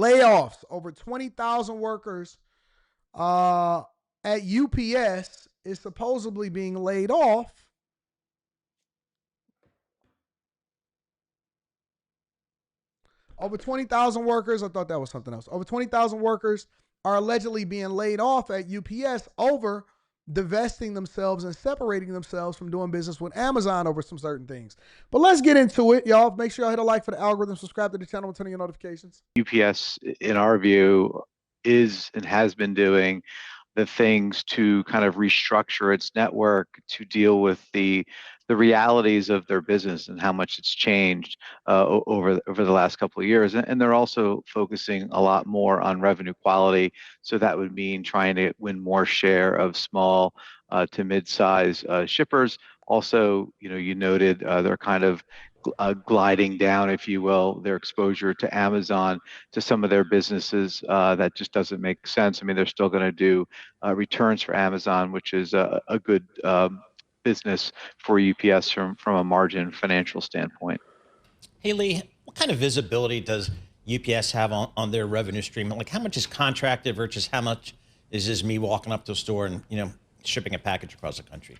Layoffs. Over 20,000 workers at UPS is supposedly being laid off. Over 20,000 workers, I thought that was something else. Over 20,000 workers are allegedly being laid off at UPS over divesting themselves and separating themselves from doing business with Amazon over some certain things. But let's get into it, y'all. Make sure y'all hit a like for the algorithm, subscribe to the channel, and turn on your notifications. UPS, in our view, is and has been doing the things to kind of restructure its network to deal with the realities of their business and how much it's changed over the last couple of years. And they're also focusing a lot more on revenue quality. So that would mean trying to win more share of small to mid-size shippers. Also, you noted they're kind of gliding down, if you will, their exposure to Amazon to some of their businesses. That just doesn't make sense. I mean, they're still going to do returns for Amazon, which is a good business for UPS from a margin financial standpoint. Hey, Lee, what kind of visibility does UPS have on their revenue stream? Like, how much is contracted versus how much is just me walking up to a store and, shipping a package across the country?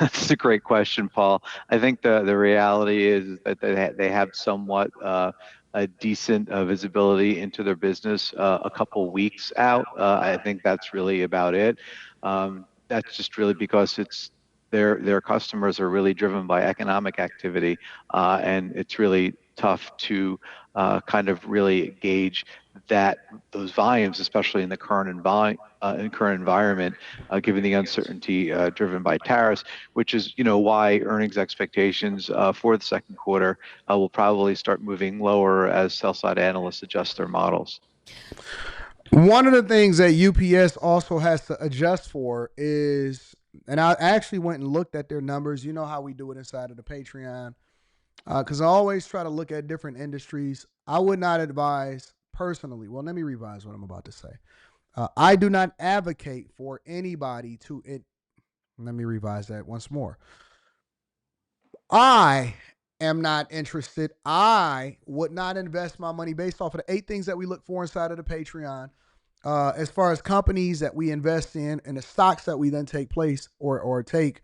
That's a great question, Paul. I think the reality is that they have somewhat a decent visibility into their business a couple weeks out. I think that's really about it. That's just really because it's their customers are really driven by economic activity, and it's really tough to kind of really gauge those volumes, especially in the current environment, given the uncertainty driven by tariffs, which is why earnings expectations for the second quarter will probably start moving lower as sell-side analysts adjust their models. One of the things that UPS also has to adjust for is, and I actually went and looked at their numbers. You know how we do it inside of the Patreon, because I always try to look at different industries. I would not advise personally. Well, let me revise what I'm about to say. I do not advocate for anybody to it. Let me revise that once more. I am not interested. I would not invest my money based off of the 8 things that we look for inside of the Patreon. As far as companies that we invest in and the stocks that we then take place or take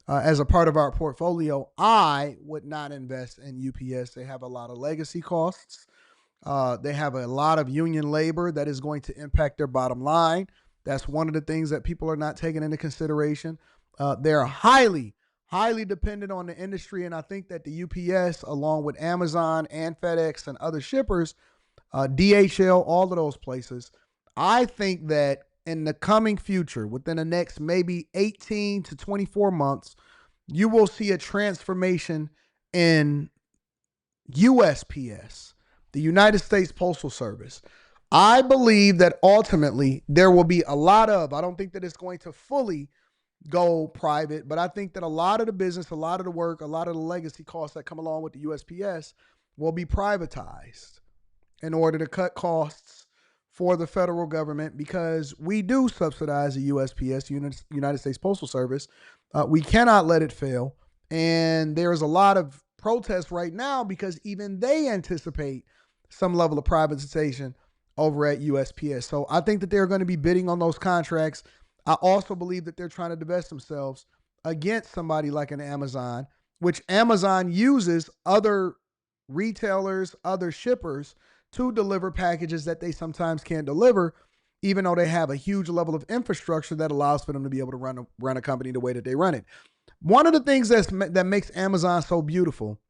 as a part of our portfolio, I would not invest in UPS. They have a lot of legacy costs. They have a lot of union labor that is going to impact their bottom line. That's one of the things that people are not taking into consideration. They're highly dependent on the industry, and I think that the UPS, along with Amazon and FedEx and other shippers, DHL, all of those places, I think that in the coming future, within the next maybe 18 to 24 months, you will see a transformation in USPS, the United States Postal Service. I believe that ultimately there will be a lot of, I don't think that it's going to fully go private, but I think that a lot of the business, a lot of the work, a lot of the legacy costs that come along with the USPS will be privatized in order to cut costs for the federal government, because we do subsidize the USPS, United States Postal Service. We cannot let it fail. And there's a lot of protests right now because even they anticipate some level of privatization over at USPS. So I think that they're going to be bidding on those contracts. I also believe that they're trying to divest themselves against somebody like an Amazon, which Amazon uses other retailers, other shippers to deliver packages that they sometimes can't deliver, even though they have a huge level of infrastructure that allows for them to be able to run a company the way that they run it. One of the things that makes Amazon so beautiful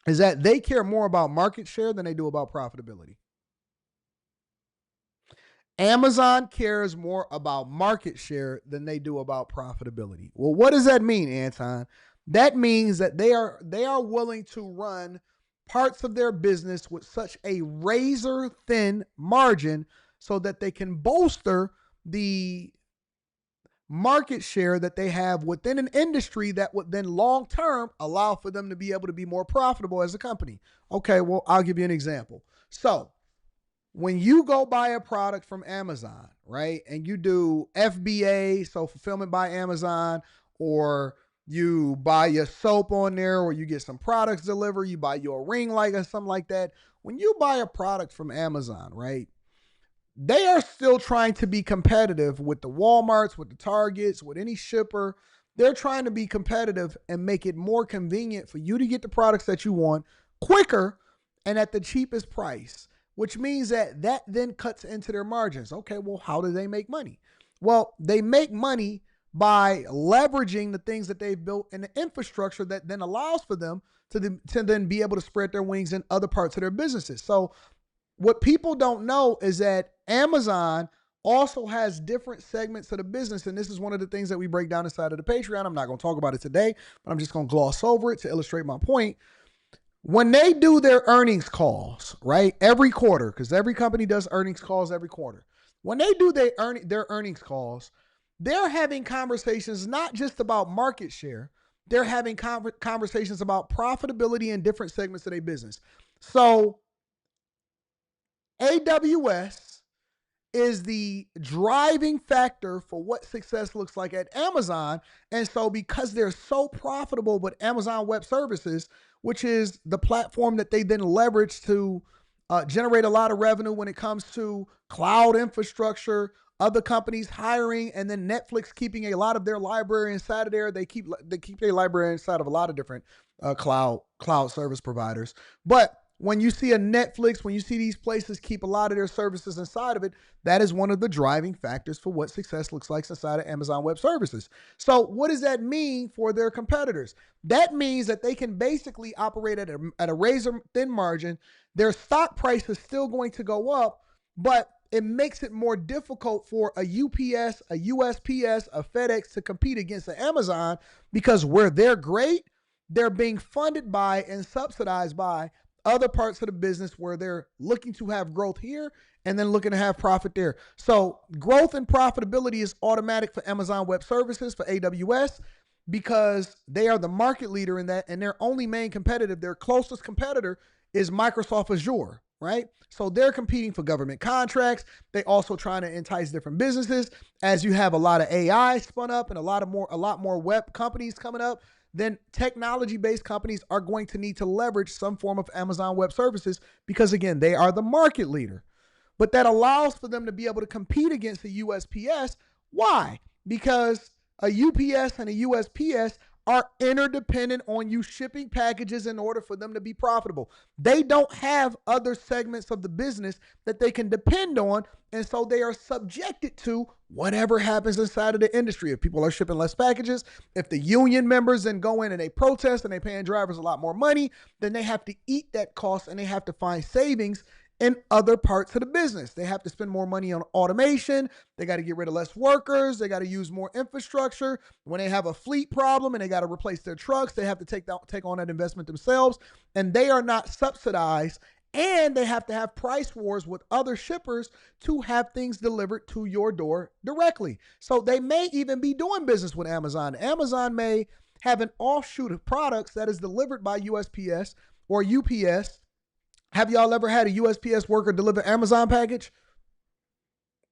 is that they care more about market share than they do about profitability. Amazon cares more about market share than they do about profitability. Well, what does that mean, Anton? That means that they are willing to run parts of their business with such a razor thin margin so that they can bolster the market share that they have within an industry that would then long term allow for them to be able to be more profitable as a company. Okay, well, I'll give you an example. So when you go buy a product from Amazon, right, and you do FBA, so fulfillment by Amazon, or you buy your soap on there, or you get some products delivered, you buy your ring light or something like that, when you buy a product from Amazon, right? They are still trying to be competitive with the Walmarts, with the Targets, with any shipper. They're trying to be competitive and make it more convenient for you to get the products that you want quicker and at the cheapest price, which means that then cuts into their margins. Okay, well, how do they make money? Well, they make money by leveraging the things that they've built in the infrastructure that then allows for them to then be able to spread their wings in other parts of their businesses. So what people don't know is that Amazon also has different segments of the business. And this is one of the things that we break down inside of the Patreon. I'm not going to talk about it today, but I'm just going to gloss over it to illustrate my point. When they do their earnings calls, right, every quarter, because every company does earnings calls every quarter. When they do their earnings calls, they're having conversations not just about market share, they're having conversations about profitability in different segments of their business. So AWS is the driving factor for what success looks like at Amazon. And so because they're so profitable with Amazon Web Services, which is the platform that they then leverage to generate a lot of revenue when it comes to cloud infrastructure, other companies hiring, and then Netflix keeping a lot of their library inside of there. They keep their library inside of a lot of different cloud service providers. But when you see a Netflix, when you see these places keep a lot of their services inside of it, that is one of the driving factors for what success looks like inside of Amazon Web Services. So what does that mean for their competitors? That means that they can basically operate at a razor thin margin. Their stock price is still going to go up, but it makes it more difficult for a UPS, a USPS, a FedEx to compete against the Amazon, because where they're great, they're being funded by and subsidized by other parts of the business where they're looking to have growth here and then looking to have profit there. So growth and profitability is automatic for Amazon Web Services, for AWS, because they are the market leader in that, and their only main competitor, their closest competitor, is Microsoft Azure, right? So they're competing for government contracts. They also trying to entice different businesses. As you have a lot of AI spun up and a lot more web companies coming up, then technology-based companies are going to need to leverage some form of Amazon Web Services because, again, they are the market leader. But that allows for them to be able to compete against the USPS. Why? Because a UPS and a USPS are interdependent on you shipping packages in order for them to be profitable. They don't have other segments of the business that they can depend on, and so they are subjected to whatever happens inside of the industry. If people are shipping less packages, if the union members then go in and they protest and they paying drivers a lot more money, then they have to eat that cost and they have to find savings in other parts of the business. They have to spend more money on automation. They got to get rid of less workers. They got to use more infrastructure. When they have a fleet problem and they got to replace their trucks, they have to take on that investment themselves. And they are not subsidized. And they have to have price wars with other shippers to have things delivered to your door directly. So they may even be doing business with Amazon. Amazon may have an offshoot of products that is delivered by USPS or UPS. Have y'all ever had a USPS worker deliver Amazon package?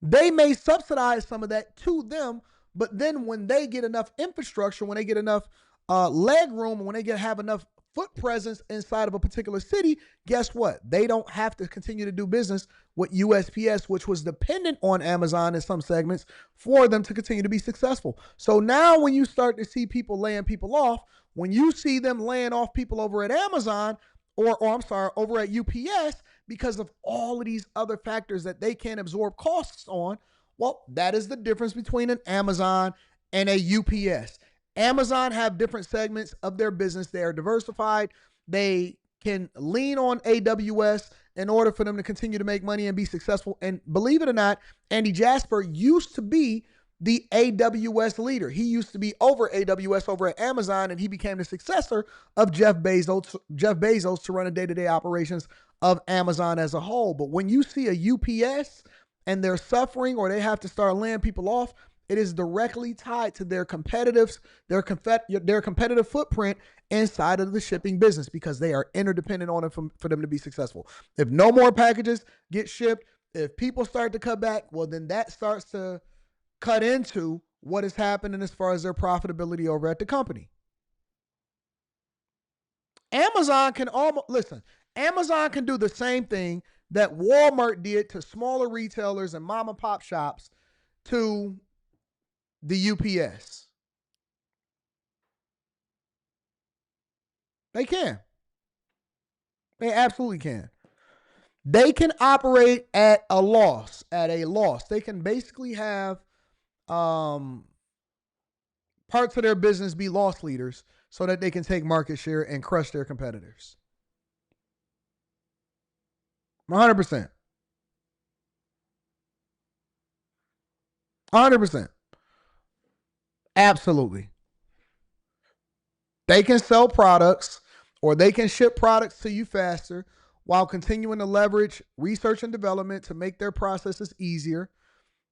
They may subsidize some of that to them, but then when they get enough infrastructure, when they get enough leg room, when they have enough foot presence inside of a particular city, guess what? They don't have to continue to do business with USPS, which was dependent on Amazon in some segments for them to continue to be successful. So now when you start to see people laying people off, when you see them laying off people over at Amazon, over at UPS, because of all of these other factors that they can't absorb costs on, well, that is the difference between an Amazon and a UPS. Amazon have different segments of their business. They are diversified. They can lean on AWS in order for them to continue to make money and be successful. And believe it or not, Andy Jasper used to be the AWS leader. He used to be over AWS over at Amazon, and he became the successor of Jeff Bezos to run the day-to-day operations of Amazon as a whole. But when you see a UPS and they're suffering or they have to start laying people off, it is directly tied to their competitive footprint inside of the shipping business, because they are interdependent on it for them to be successful. If no more packages get shipped, if people start to cut back, well, then that starts to cut into what is happening as far as their profitability over at the company. Amazon can almost, listen, Amazon can do the same thing that Walmart did to smaller retailers and mom and pop shops to the UPS. They can. They absolutely can. They can operate at a loss. They can basically have parts of their business be loss leaders so that they can take market share and crush their competitors. 100%. 100%. Absolutely. They can sell products or they can ship products to you faster while continuing to leverage research and development to make their processes easier.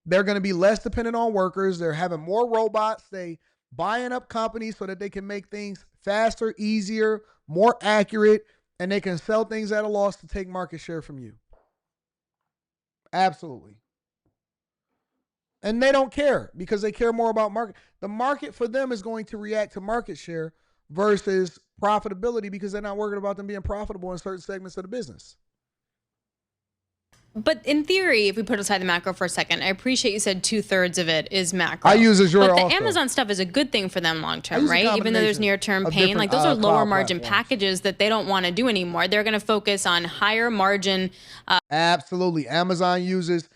They're going to be less dependent on workers. They're having more robots. They buying up companies so that they can make things faster, easier, more accurate, and they can sell things at a loss to take market share from you. Absolutely. And they don't care because they care more about market. The market for them is going to react to market share versus profitability because they're not worried about them being profitable in certain segments of the business. But in theory, if we put aside the macro for a second, I appreciate you said 2/3 of it is macro. I use Azure but the also. Amazon stuff is a good thing for them long term, right? Even though there's near-term pain, like those are lower margin packages that they don't want to do anymore. They're going to focus on higher margin. Absolutely. Amazon uses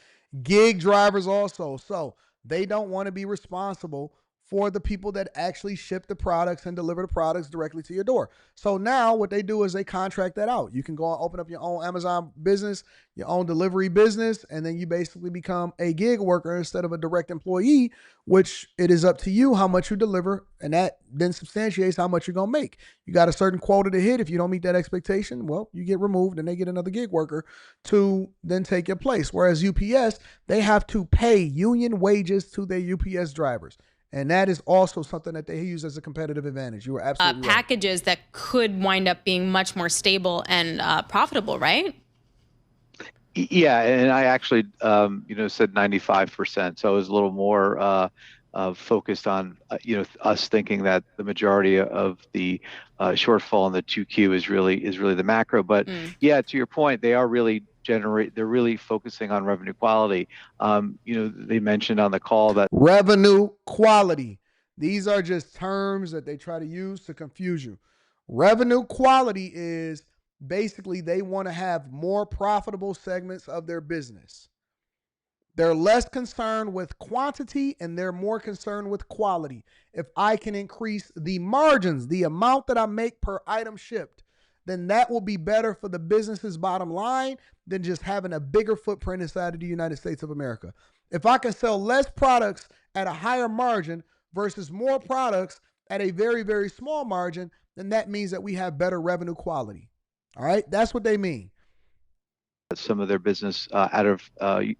gig drivers also. So they don't want to be responsible for the people that actually ship the products and deliver the products directly to your door. So now what they do is they contract that out. You can go and open up your own Amazon business, your own delivery business, and then you basically become a gig worker instead of a direct employee, which it is up to you how much you deliver, and that then substantiates how much you're going to make. You got a certain quota to hit. If you don't meet that expectation, well, you get removed and they get another gig worker to then take your place. Whereas UPS, they have to pay union wages to their UPS drivers. And that is also something that they use as a competitive advantage. You are absolutely right. Packages that could wind up being much more stable and profitable, right? Yeah, and I actually, said 95%. So I was a little more focused on, us thinking that the majority of the shortfall in the 2Q is really the macro. But yeah, to your point, they are really they're really focusing on revenue quality. They mentioned on the call that revenue quality. These are just terms that they try to use to confuse you. Revenue quality is basically they want to have more profitable segments of their business. They're less concerned with quantity and they're more concerned with quality. If I can increase the margins, the amount that I make per item shipped, then that will be better for the business's bottom line than just having a bigger footprint inside of the United States of America. If I can sell less products at a higher margin versus more products at a very, very small margin, then that means that we have better revenue quality. All right, that's what they mean. Some of their business out of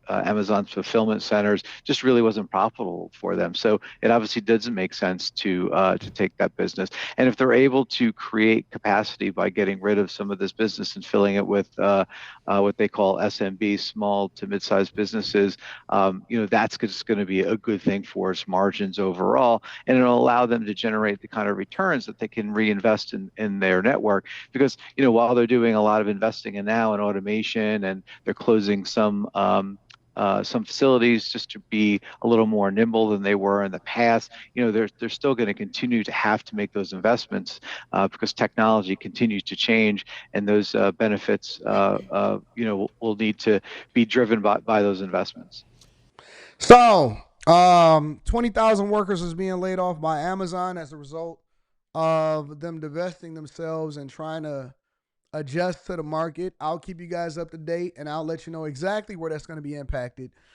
Amazon's fulfillment centers just really wasn't profitable for them. So it obviously doesn't make sense to take that business. And if they're able to create capacity by getting rid of some of this business and filling it with what they call SMB, small to mid-sized businesses, that's just going to be a good thing for its margins overall, and it'll allow them to generate the kind of returns that they can reinvest in their network. Because while they're doing a lot of investing in now in automation, and they're closing some facilities just to be a little more nimble than they were in the past. They're still going to continue to have to make those investments because technology continues to change, and those benefits, will need to be driven by those investments. So, 20,000 workers is being laid off by Amazon as a result of them divesting themselves and trying to adjust to the market. I'll keep you guys up to date, and I'll let you know exactly where that's going to be impacted